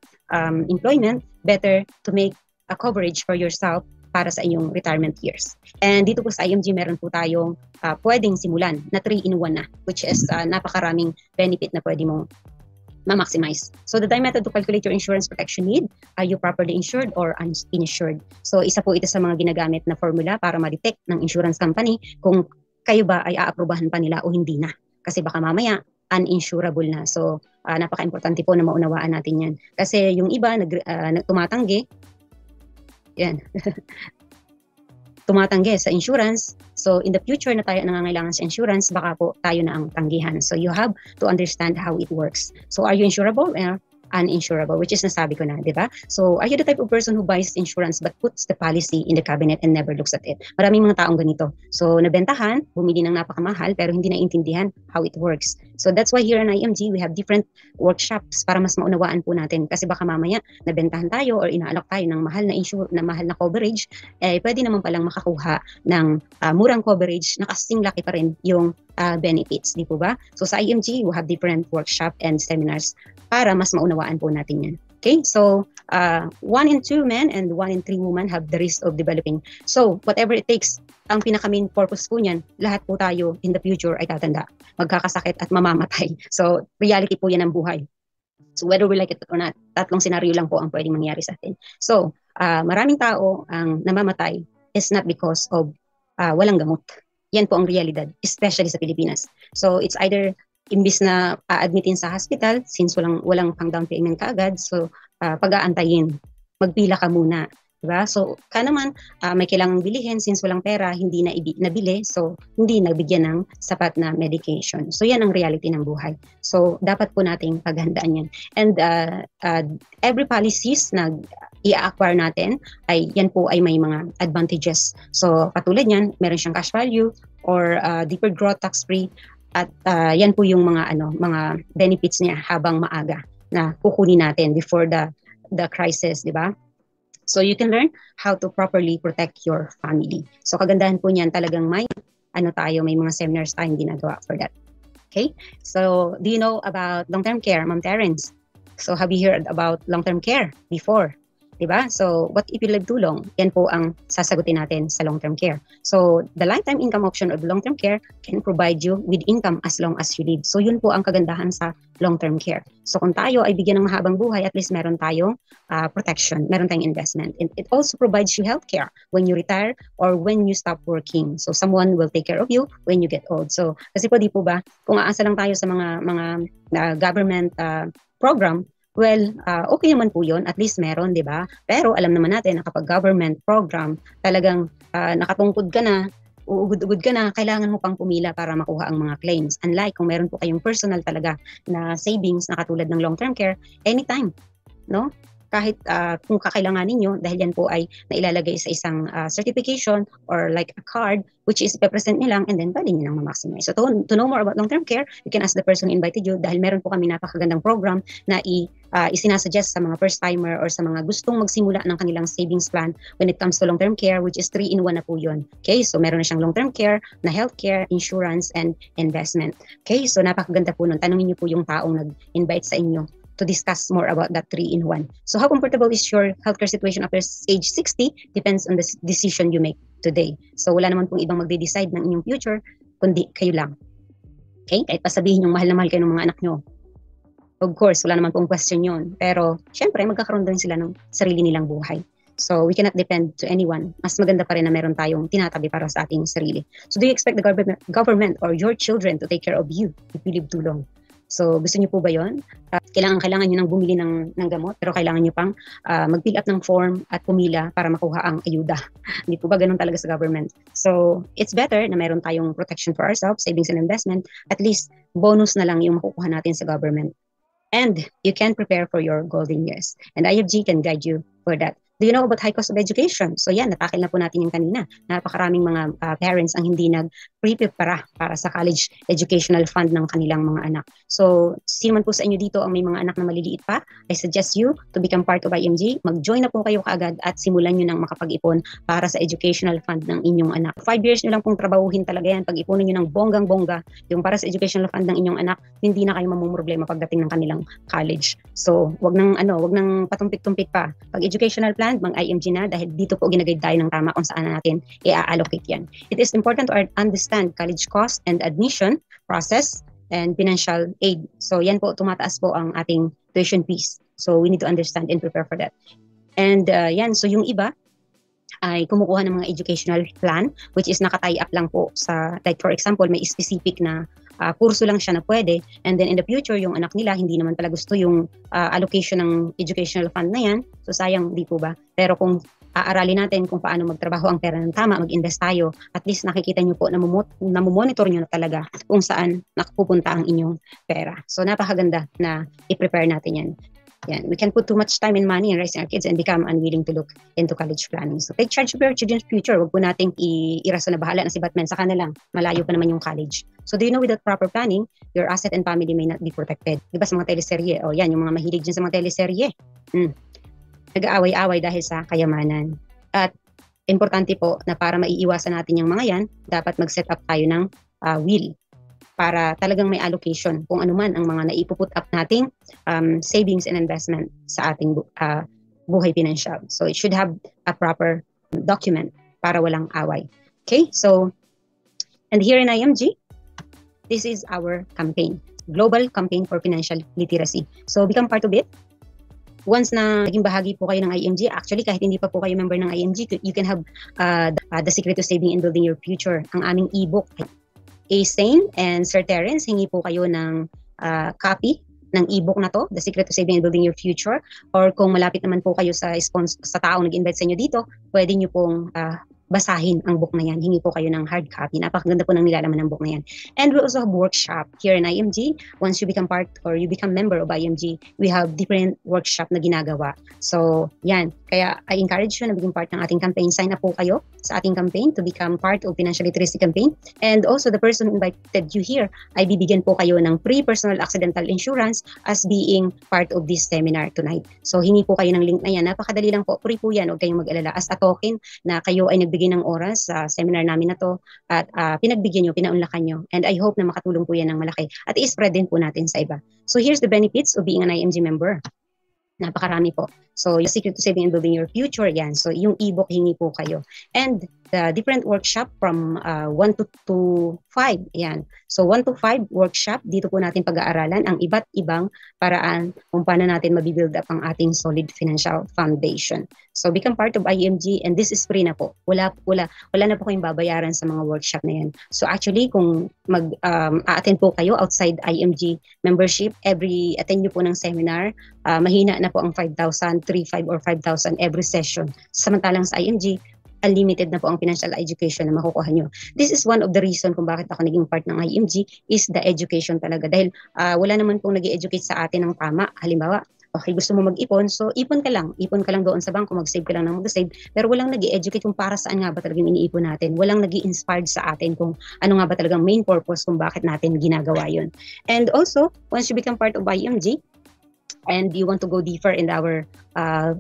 employment, better to make a coverage for yourself para sa inyong retirement years. And dito po sa IMG, meron po tayong pwedeng simulan na 3-in-1 na, which is napakaraming benefit na pwede mong ma-maximize. So the time method to calculate your insurance protection need, are you properly insured or uninsured? So isa po ito sa mga ginagamit na formula para ma-detect ng insurance company kung kayo ba ay aaprubahan pa nila o hindi na. Kasi baka mamaya, uninsurable na. So, napaka-importante po na maunawaan natin yan. Kasi yung iba, tumatanggi, yan, tumatanggi sa insurance. So, in the future na tayo nangangailangan sa insurance, baka po tayo na ang tanggihan. So, you have to understand how it works. So, are you insurable? Uninsurable, which is nasabi ko na, di ba? So, are you the type of person who buys insurance but puts the policy in the cabinet and never looks at it? Maraming mga taong ganito. So, nabentahan, bumili ng napakamahal, pero hindi naintindihan how it works. So, that's why here in IMG, we have different workshops para mas maunawaan po natin. Kasi baka mamaya, nabentahan tayo or inaalok tayo ng mahal na coverage, pwede naman palang makakuha ng murang coverage na kasing laki pa rin yung benefits, di po ba? So, sa IMG, we have different workshop and seminars para mas maunawaan po natin yan. Okay, so 1 in 2 men and 1 in 3 women have the risk of developing. So, whatever it takes, ang pinaka-main purpose po niyan, lahat po tayo in the future ay tatanda, magkakasakit at mamamatay. So, reality po yan ng buhay. So, whether we like it or not, tatlong senaryo lang po ang pwedeng mangyari sa atin. So, maraming tao ang namamatay is not because of walang gamot. Yan po ang realidad, especially sa Pilipinas. So, it's either imbis na admitin sa hospital, since walang pang down payment kaagad, so pag-aantayin, magpila ka muna. Diba? So, naman, may kailangang bilihin, since walang pera, hindi na nabili, so hindi nabigyan ng sapat na medication. So, yan ang reality ng buhay. So, dapat po nating paghandaan yan. And every policies na i-acquire natin, yan po ay may mga advantages. So, katulad yan, meron siyang cash value or deferred growth tax-free. At yan po yung mga benefits niya habang maaga na kukunin natin before the crisis, di ba? So you can learn how to properly protect your family. So kagandahan po niyan, talagang may mga seminars tayong ginagawa for that. Okay? So do you know about long-term care, Ma'am Terence? So have you heard about long-term care before? Diba? So, what if you live too long? Yan po ang sasagutin natin sa long-term care. So, the lifetime income option of long-term care can provide you with income as long as you live. So, yun po ang kagandahan sa long-term care. So, kung tayo ay bigyan ng mahabang buhay, at least meron tayong protection, meron tayong investment. And it also provides you healthcare when you retire or when you stop working. So, someone will take care of you when you get old. So, kasi po di po ba, kung aasa lang tayo sa mga government program, well, okay naman po yun. At least meron, di ba? Pero alam naman natin na kapag government program, talagang nakatungkod ka na, uugod-ugod ka na, kailangan mo pang pumila para makuha ang mga claims. Unlike kung meron po kayong personal talaga na savings na katulad ng long-term care, anytime, no? Kahit kung kakailanganin nyo, dahil yan po ay nailalagay sa isang certification or like a card, which is ipapresent nyo lang and then pwede nyo lang ma-maximize. So to know more about long-term care, you can ask the person who invited you dahil meron po kami napakagandang program na isinasuggest sa mga first-timer or sa mga gustong magsimula ng kanilang savings plan when it comes to long-term care, which is 3-in-1 na po yun. Okay, so meron na siyang long-term care, na healthcare, insurance, and investment. Okay, so napakaganda po nun. Tanungin niyo po yung taong nag-invite sa inyo to discuss more about that 3-in-1. So how comfortable is your healthcare situation after age 60 depends on the decision you make today. So wala naman pong ibang magde-decide ng inyong future, kundi kayo lang. Okay? Kahit pa sabihin yung mahal na mahal kayo ng mga anak nyo. Of course, wala naman pong question yun. Pero, syempre, magkakaroon din sila ng sarili nilang buhay. So we cannot depend to anyone. Mas maganda pa rin na meron tayong tinatabi para sa ating sarili. So do you expect the government or your children to take care of you if you live too long? So, gusto niyo po ba yun? Kailangan niyo nang bumili ng gamot, pero kailangan niyo pang mag-fill up ng form at pumila para makuha ang ayuda. Hindi po ba ganun talaga sa government? So, it's better na meron tayong protection for ourselves, savings and investment. At least, bonus na lang yung makukuha natin sa government. And you can prepare for your golden years. And IFG can guide you for that. Do you know about high cost of education? So yan, natakil na po natin yung kanina. Napakaraming mga parents ang hindi nag-prepare para sa college educational fund ng kanilang mga anak. So, sino man po sa inyo dito ang may mga anak na maliliit pa, I suggest you to become part of IMG. Mag-join na po kayo kaagad at simulan nyo nang makapag-ipon para sa educational fund ng inyong anak. 5 years nyo lang pong trabahuhin talaga yan. Pag-ipunin nyo ng bonggang-bongga yung para sa educational fund ng inyong anak, hindi na kayo mamumroblema pagdating ng kanilang college. So, wag nang patumpik-tumpik pa. Pag educational plan, mag-IMG na dahil dito po ginagayad tayo ng tama kung saan natin i-allocate yan. It is important to understand college cost and admission process and financial aid. So yan po, tumataas po ang ating tuition fees. So we need to understand and prepare for that. And yan, so yung iba ay kumukuha ng mga educational plan which is naka-tie up lang po sa, like for example, may specific na kurso lang siya na pwede, and then in the future, yung anak nila, hindi naman pala gusto yung allocation ng educational fund na yan, so sayang, di po ba? Pero kung aaralin natin kung paano magtrabaho ang pera ng tama, mag-invest tayo, at least nakikita nyo po, namomonitor nyo na talaga kung saan nakapupunta ang inyong pera. So napakaganda na i-prepare natin yan. Yan. We can put too much time and money in raising our kids and become unwilling to look into college planning. So take charge of your children's future. Huwag po nating iraso na bahala na si Batman. Saka na lang, malayo pa naman yung college. So do you know, without proper planning, your asset and family may not be protected. Diba sa mga teleserye? O yan, yung mga mahilig dyan sa mga teleserye. Nag-aaway-away dahil sa kayamanan. At importante po na para maiiwasan natin yung mga yan, dapat mag-set up tayo ng will para talagang may allocation kung ano man ang mga naipuput up nating savings and investment sa ating buhay pinansyal. So it should have a proper document para walang away. Okay, so, and here in IMG, this is our campaign, Global Campaign for Financial Literacy. So become part of it. Once na naging bahagi po kayo ng IMG, actually kahit hindi pa po kayo member ng IMG, you can have The Secret to Saving and Building Your Future, ang aming ebook. Sane and Sir Terence, hingi po kayo ng copy ng ebook na to, The Secret to Saving and Building Your Future. Or kung malapit naman po kayo sa taong nag-invite sa inyo dito, pwede nyo pong basahin ang book na yan. Hingi po kayo ng hard copy. Napakaganda po ng nilalaman ng book na yan. And we also have workshop here in IMG. Once you become part or you become member of IMG, we have different workshop na ginagawa. So, yan. Kaya I encourage you na maging part ng ating campaign. Sign up po kayo sa ating campaign to become part of Financial Literacy Campaign. And also, the person who invited you here, ay bibigyan po kayo ng free personal accidental insurance as being part of this seminar tonight. So, hingi po kayo ng link na yan. Napakadali lang po. Free po yan. Huwag kayong mag-alala. As a token na kayo ay nagbigay ng oras sa seminar namin na to at pinagbigyan nyo, pinaunlakan nyo. And I hope na makatulong po yan ng malaki. At i-spread din po natin sa iba. So, here's the benefits of being an IMG member. Napakarami po. So, yung Secret to Saving and Building Your Future, yan. So, yung ebook, hingi po kayo. And the different workshop from 1 to 5, yan. So, 1 to 5 workshop, dito po natin pag-aaralan ang iba't ibang paraan kung paano natin mabibuild up ang ating solid financial foundation. So, become part of IMG and this is free na po. Wala na po kayong babayaran sa mga workshop na yan. So, actually, kung mag-attend po kayo outside IMG membership, every attend nyo po ng seminar, mahina na po ang 5,000, 3,500 or 5,000 every session. Samantalang sa IMG, unlimited na po ang financial education na makukuha nyo. This is one of the reason kung bakit ako naging part ng IMG is the education talaga. Dahil wala naman pong nag-educate sa atin ng tama. Halimbawa, okay, gusto mo mag-ipon, so ipon ka lang. Ipon ka lang doon sa bangko, mag-save ka lang ng mag-save. Pero walang nag-educate kung para saan nga ba talagang iniipon natin. Walang nag-inspired sa atin kung ano nga ba talagang main purpose kung bakit natin ginagawa yun. And also, once you become part of IMG, and you want to go deeper in our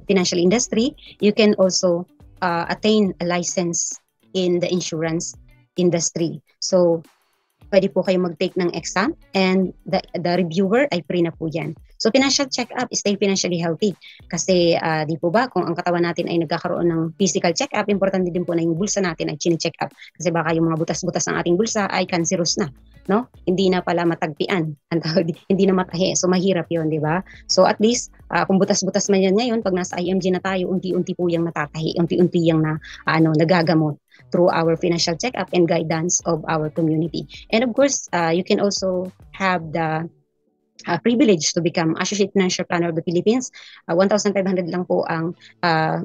financial industry, you can also attain a license in the insurance industry. So, pwede po kayo mag-take ng exam and the reviewer ay free na po yan. So, financial check-up, stay financially healthy. Kasi, di po ba, kung ang katawan natin ay nagkakaroon ng physical check-up, importante din po na yung bulsa natin ay chine-check up. Kasi baka yung mga butas-butas ng ating bulsa ay cancerous na. No? Hindi na pala matagpian. Hindi na matahe. So, mahirap yun, di ba? So, at least, kung butas-butas man yan ngayon, pag nasa IMG na tayo, unti-unti po yung natatahi. Unti-unti yung nagagamot through our financial check-up and guidance of our community. And of course, you can also have the privilege to become Associate Financial Planner of the Philippines. 1,500 lang po ang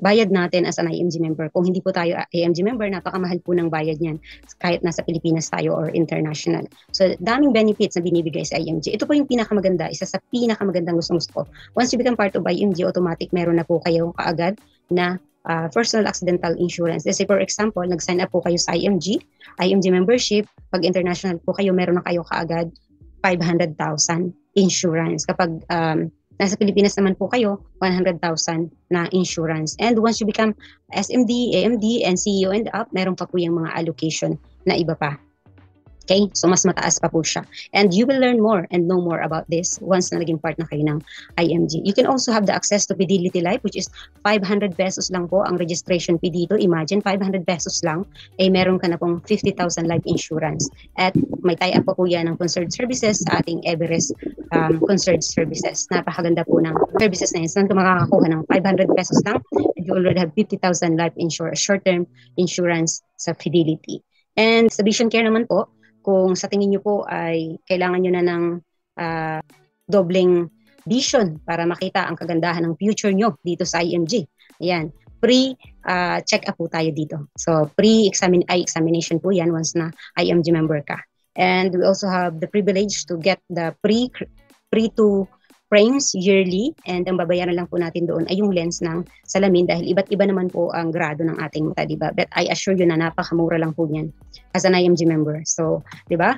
bayad natin as an IMG member. Kung hindi po tayo IMG member, napakamahal po ng bayad niyan kahit nasa Pilipinas tayo or international. So, daming benefits na binibigay sa IMG. Ito po yung pinakamaganda, isa sa pinakamagandang gusto ko. Once you become part of IMG, automatic meron na po kayo kaagad na personal accidental insurance. Let's say for example, nag-sign up po kayo sa IMG membership, pag international po kayo, meron na kayo kaagad 500,000 insurance. Kapag nasa Pilipinas naman po kayo, 100,000 na insurance. And once you become SMD, AMD, and CEO and up, meron pa po yung mga allocation na iba pa. Okay? So, mas mataas pa po siya. And you will learn more and know more about this once na naging part na kayo ng IMG. You can also have the access to Fidelity Life, which is 500 pesos lang po ang registration fee dito. Imagine, 500 pesos lang, eh meron ka na pong 50,000 life insurance. At may tie-up pa po yan ng concerned services sa ating Everest concerned services. Napakaganda po ng services na yun. Saan ka makakakuha ng 500 pesos lang? And you already have 50,000 life insurance, short-term insurance sa Fidelity. And sa Vision Care naman po, kung sa tingin nyo po ay kailangan nyo na ng dobleng vision para makita ang kagandahan ng future nyo dito sa IMG. Ayan, check up po tayo dito. So, examination po yan once na IMG member ka. And we also have the privilege to get the pre-to frames yearly, and ang babayaran lang po natin doon ay yung lens ng salamin dahil iba't iba naman po ang grado ng ating mata, diba? But I assure you na napakamura lang po niyan as an IMG member. So, diba?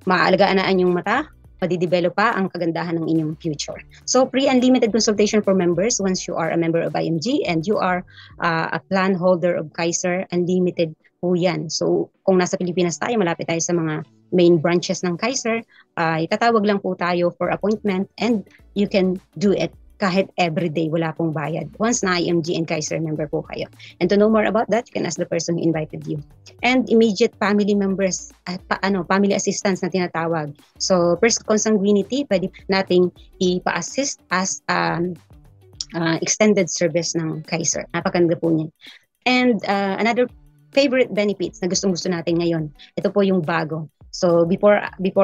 Maaalagaan na yung mata, madidevelop pa ang kagandahan ng inyong future. So, free unlimited consultation for members once you are a member of IMG and you are a plan holder of Kaiser, unlimited po yan. So, kung nasa Pilipinas tayo, malapit tayo sa mga main branches ng Kaiser, itatawag lang po tayo for appointment and you can do it kahit everyday, wala pong bayad. Once na IMG and Kaiser member po kayo. And to know more about that, you can ask the person who invited you. And immediate family members, family assistance na tinatawag. So, first consanguinity, pwede nating ipa-assist as extended service ng Kaiser. Napakaganda po niyan. And another favorite benefits na gustong-gusto natin ngayon, ito po yung bago. So before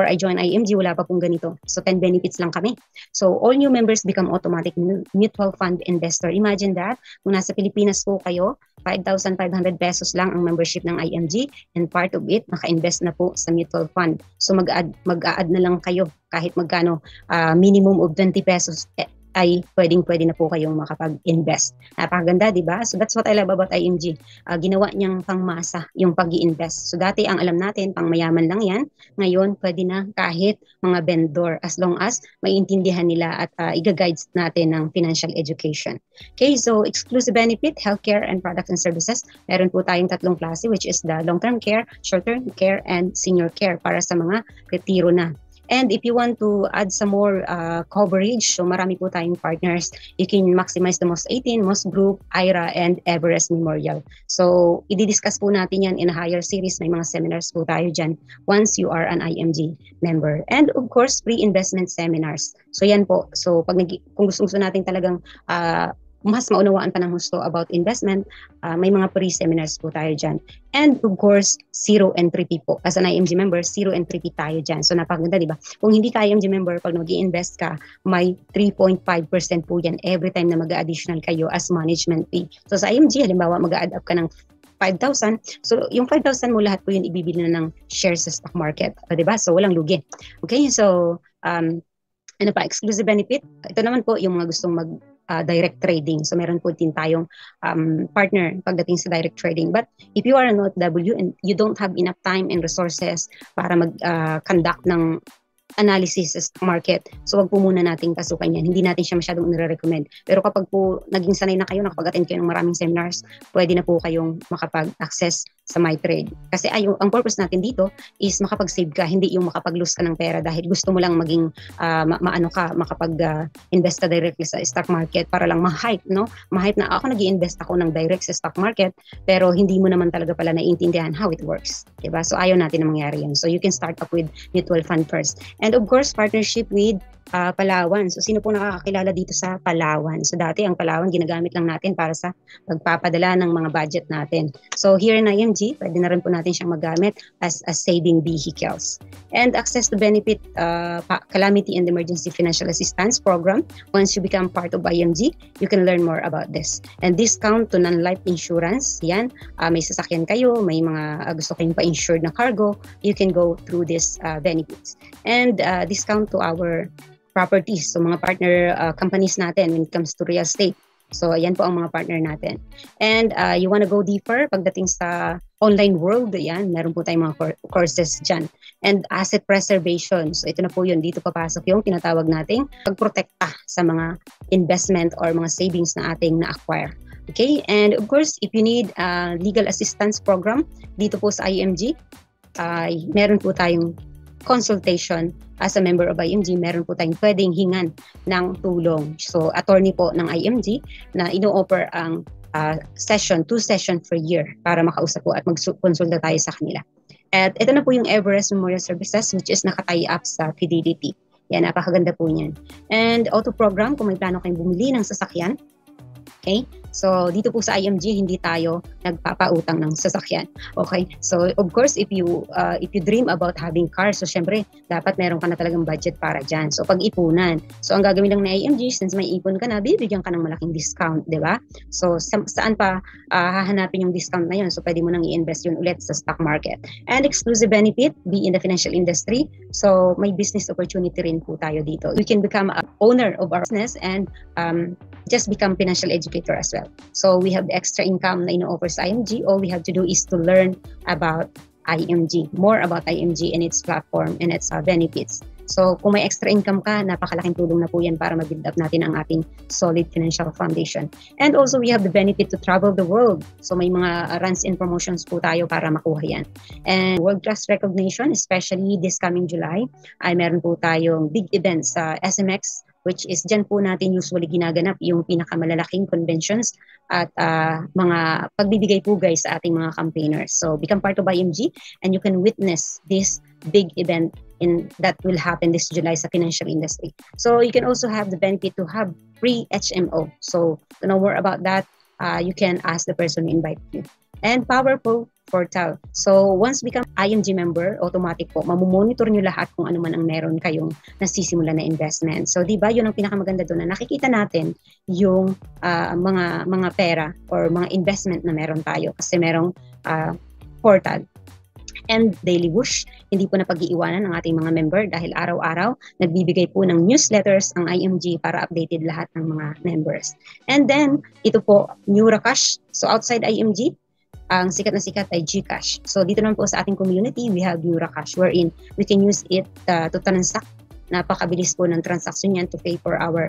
I joined IMG, wala pa pong ganito. So 10 benefits lang kami. So all new members become automatic mutual fund investor. Imagine that, kung nasa Pilipinas po kayo, 5,500 pesos lang ang membership ng IMG and part of it, naka-invest na po sa mutual fund. So mag-a-add na lang kayo kahit magkano, minimum of 20 pesos ay pwedeng-pwede na po kayong makapag-invest. Napakaganda, di ba? So that's what I love about IMG. Ginawa niyang pangmasa yung pag-i-invest. So dati ang alam natin, pang mayaman lang yan. Ngayon, pwede na kahit mga vendor as long as maiintindihan nila at i-guides natin ng financial education. Okay, so exclusive benefit, healthcare and products and services. Meron po tayong tatlong klase which is the long-term care, short-term care, and senior care para sa mga retiro na. And if you want to add some more coverage, so marami po tayong partners. You can maximize the most 18, most group, IRA, and Everest Memorial. So, i-discuss po natin yan in a higher series. May mga seminars po tayo dyan once you are an IMG member. And of course, pre-investment seminars. So, yan po. So, kung gusto natin talagang mas maunawaan pa ng gusto about investment, may mga pre-seminars po tayo dyan. And of course, zero entry fee po. As an IMG member, zero entry fee tayo dyan. So napakaganda, di ba? Kung hindi ka IMG member, pag mag-i-invest ka, may 3.5% po yan every time na mag-additional kayo as management fee. So sa IMG, halimbawa, mag-a-add up ka ng 5,000. So yung 5,000 mo, lahat po yun ibibili na ng shares sa stock market. O, di ba? So walang lugi. Okay, so ano pa, exclusive benefit? Ito naman po yung mga gustong direct trading. So meron po din tayong partner pagdating sa direct trading. But if you are an OFW and you don't have enough time and resources para mag-conduct ng analysis sa stock market, so wag po muna nating pasukan yan. Hindi natin siya masyadong nire-recommend. Pero kapag po naging sanay na kayo, nakapag-attend kayo ng maraming seminars, pwede na po kayong makapag-access sa MyTrade. Kasi ang purpose natin dito is makapag-save ka, hindi yung makapag-lose ka ng pera dahil gusto mo lang maging makapag-invest ka directly sa stock market para lang ma-hype, no? Ma-hype na ako nag-i-invest ako ng direct sa stock market, pero hindi mo naman talaga pala naiintindihan how it works. Diba? So ayaw natin na mangyari yun. So you can start up with mutual fund first. And of course, partnership with Palawan. So sino po nakakakilala dito sa Palawan? So dati ang Palawan ginagamit lang natin para sa pagpapadala ng mga budget natin. So here in IMG, pwede na rin po natin siyang magamit as saving vehicles. And access to benefit calamity and emergency financial assistance program. Once you become part of IMG, you can learn more about this. And discount to non-life insurance. Yan, may sasakyan kayo, may mga gusto kayong pa-insured na cargo, you can go through these benefits. And discount to our properties. So mga partner companies natin when it comes to real estate. So ayan po ang mga partner natin. And you wanna go deeper pagdating sa online world, yan, meron po tayong mga courses dyan. And asset preservation. So ito na po yun. Dito papasok yung tinatawag nating pagprotekta sa mga investment or mga savings na ating na-acquire. Okay? And of course, if you need legal assistance program, dito po sa IMG, meron po tayong consultation as a member of IMG, meron po tayong pwedeng hingan ng tulong. So, attorney po ng IMG na ino-offer ang two session per year para makausap po at mag-consulta tayo sa kanila. At ito na po yung Everest Memorial Services which is naka-tie up sa Fidelity. Yan, napakaganda po niyan. And auto program, kung may plano kayong bumili ng sasakyan, okay? So dito po sa IMG, hindi tayo nagpapautang ng sasakyan. Okay? So of course, if you dream about having cars, so syempre dapat meron ka na talagang budget para dyan. So pag-ipunan. So ang gagawin lang ng IMG, since may ipon ka na, bibigyan ka ng malaking discount, di ba? So saan pa hahanapin yung discount na yun? So pwede mo nang i-invest yun ulit sa stock market. And exclusive benefit, be in the financial industry. So may business opportunity rin po tayo dito. We can become a owner of our business and just become financial educator as well. So we have the extra income na ino-offer sa IMG. All we have to do is to learn about IMG, more about IMG and its platform and its benefits. So kung may extra income ka, napakalaking tulong na po yan para mag-build up natin ang ating solid financial foundation. And also we have the benefit to travel the world. So may mga runs and promotions po tayo para makuha yan. And world-class recognition, especially this coming July, ay meron po tayong big events sa SMX, which is dyan po natin usually ginaganap yung pinakamalalaking conventions at mga pagbibigay po guys sa ating mga campaigners. So become part of IMG and you can witness this big event that will happen this July sa financial industry. So you can also have the benefit to have free HMO. So to know more about that, you can ask the person who invited you. And powerful portal. So once become IMG member, automatic po, mamumonitor nyo lahat kung ano man ang meron kayong nasisimula na investment. So di ba yun ang pinakamaganda doon na nakikita natin yung mga pera or mga investment na meron tayo kasi merong portal. And Daily Whoosh, hindi po na pag-iiwanan ng ating mga member dahil araw-araw nagbibigay po ng newsletters ang IMG para updated lahat ng mga members. And then, ito po, Neuracash. So outside IMG, ang sikat na sikat ay GCash. So dito naman po sa ating community, we have Neuracash wherein we can use it to transact. Napakabilis po ng transaction yan to pay for our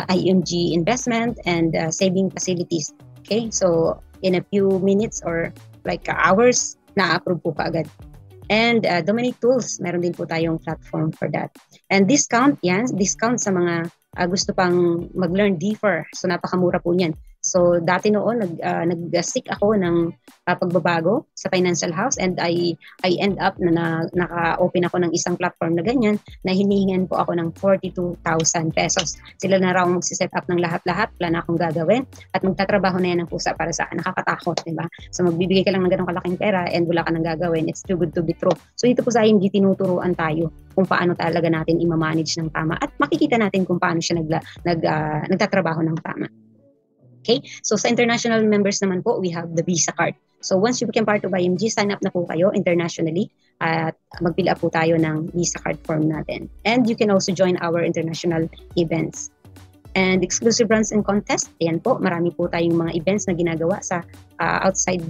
IMG investment and saving facilities. Okay, so in a few minutes or like hours, na-approve po kaagad. And Dominic Tools, meron din po tayong platform for that. And discount sa mga gusto pang mag-learn deeper. So napakamura po niyan. So dati noon nag-seek ako ng pagbabago sa financial house and I end up na naka-open ako ng isang platform na ganyan na hinihingan po ako ng 42,000 pesos. Sila na raw magsi-set up ng lahat-lahat, wala na akong gagawin at magtatrabaho na yan ng pusa para sa nakakatakot, di ba? So magbibigay ka lang ng ganong kalaking pera and wala ka nang gagawin. It's too good to be true. So dito po sa IMG tinuturuan tayo kung paano talaga natin i-manage ng tama at makikita natin kung paano siya nagtatrabaho ng tama. Okay? So sa international members naman po, we have the Visa card. So once you become part of IMG, sign up na po kayo internationally at mag-fill up po tayo ng Visa card form natin. And you can also join our international events. And exclusive runs and contest, ayan po, marami po tayong mga events na ginagawa sa outside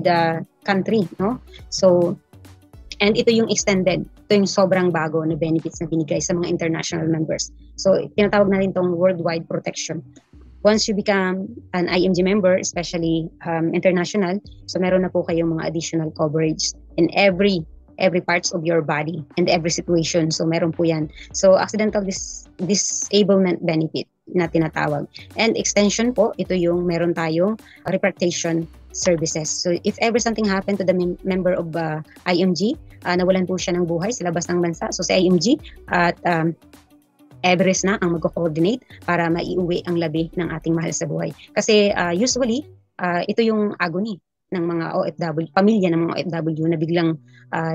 the country, no? So, and ito yung extended, ito yung sobrang bago na benefits na binigay sa mga international members. So, tinatawag natin itong worldwide protection. Once you become an IMG member, especially international, so meron na po kayong mga additional coverage in every parts of your body and every situation. So meron po yan. So accidental disablement benefit na tinatawag. And extension po, ito yung meron tayong repatriation services. So if ever something happened to the member of IMG, nawalan po siya ng buhay sa labas ng bansa. So sa IMG at Everest na ang mag-coordinate para maiuwi ang labi ng ating mahal sa buhay. Kasi usually, ito yung agony ng mga OFW, pamilya ng mga OFW na biglang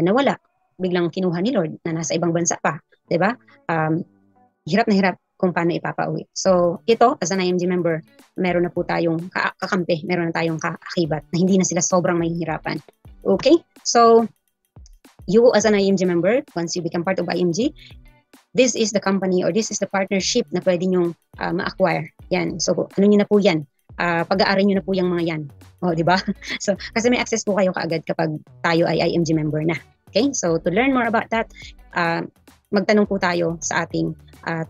nawala, biglang kinuha ni Lord na nasa ibang bansa pa. Diba? Hirap na hirap kung paano ipapauwi. So ito, as an IMG member, meron na po tayong kakampi, meron na tayong kaakibat na hindi na sila sobrang mahihirapan. Okay? So, you as an IMG member, once you become part of IMG, this is the company or this is the partnership na pwede nyong ma-acquire. Yan. So, ano nyo na po yan? Pag-aaral nyo na po yung mga yan. O, di ba? So, kasi may access po kayo kaagad kapag tayo ay IMG member na. Okay? So, to learn more about that, magtanong po tayo sa ating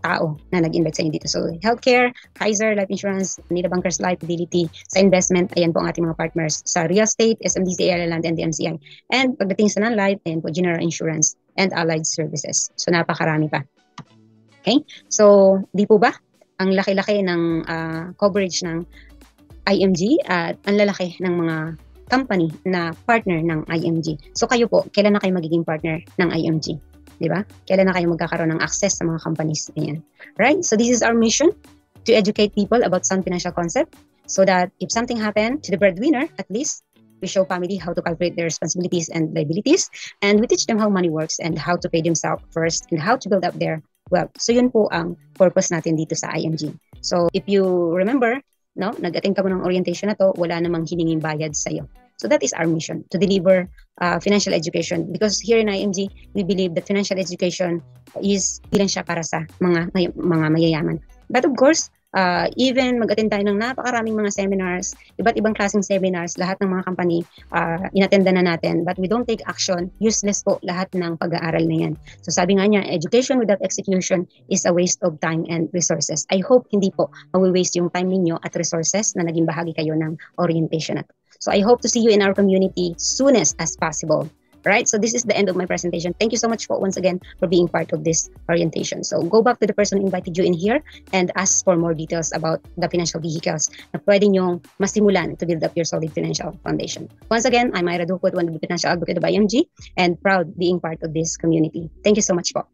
tao na nag-invest sa inyo dito. So, healthcare, Kaiser, life insurance, Manila Bankers Life, Fidelity, sa investment, ayan po ang ating mga partners. Sa real estate, SMDC, Land, and DMCI. And pagdating sa non-life, ayan po, general insurance and allied services. So, napakarami pa. Okay? So, di po ba? Ang laki-laki ng coverage ng IMG at ang lalaki ng mga company na partner ng IMG. So, kayo po, kailan na kayo magiging partner ng IMG? Di ba? Kailan na kayo magkakaroon ng access sa mga companies na yan? Right? So, this is our mission to educate people about sound financial concept so that if something happened to the breadwinner, at least we show family how to calculate their responsibilities and liabilities, and we teach them how money works and how to pay themselves first and how to build up their wealth. So yun po ang purpose natin dito sa IMG. So if you remember, no, nag-attend ka mo ng orientation na to, wala namang hininging bayad sa'yo. So that is our mission, to deliver financial education. Because here in IMG, we believe that financial education is bilang siya para sa mga mayayaman. But of course, even mag-attend tayo ng napakaraming mga seminars, iba't ibang klaseng seminars, lahat ng mga company, inattenda na natin. But we don't take action, useless po lahat ng pag-aaral na yan. So sabi nga niya, education without execution is a waste of time and resources. I hope hindi po mawi-waste yung time ninyo at resources na naging bahagi kayo ng orientation na to. So I hope to see you in our community soonest as possible. Right, so this is the end of my presentation. Thank you so much once again for being part of this orientation. So go back to the person who invited you in here and ask for more details about the financial vehicles na pwede nyong masimulan to build up your solid financial foundation. Once again, I'm Ira Ducot, one of the financial advocate of IMG, and proud being part of this community. Thank you so much po.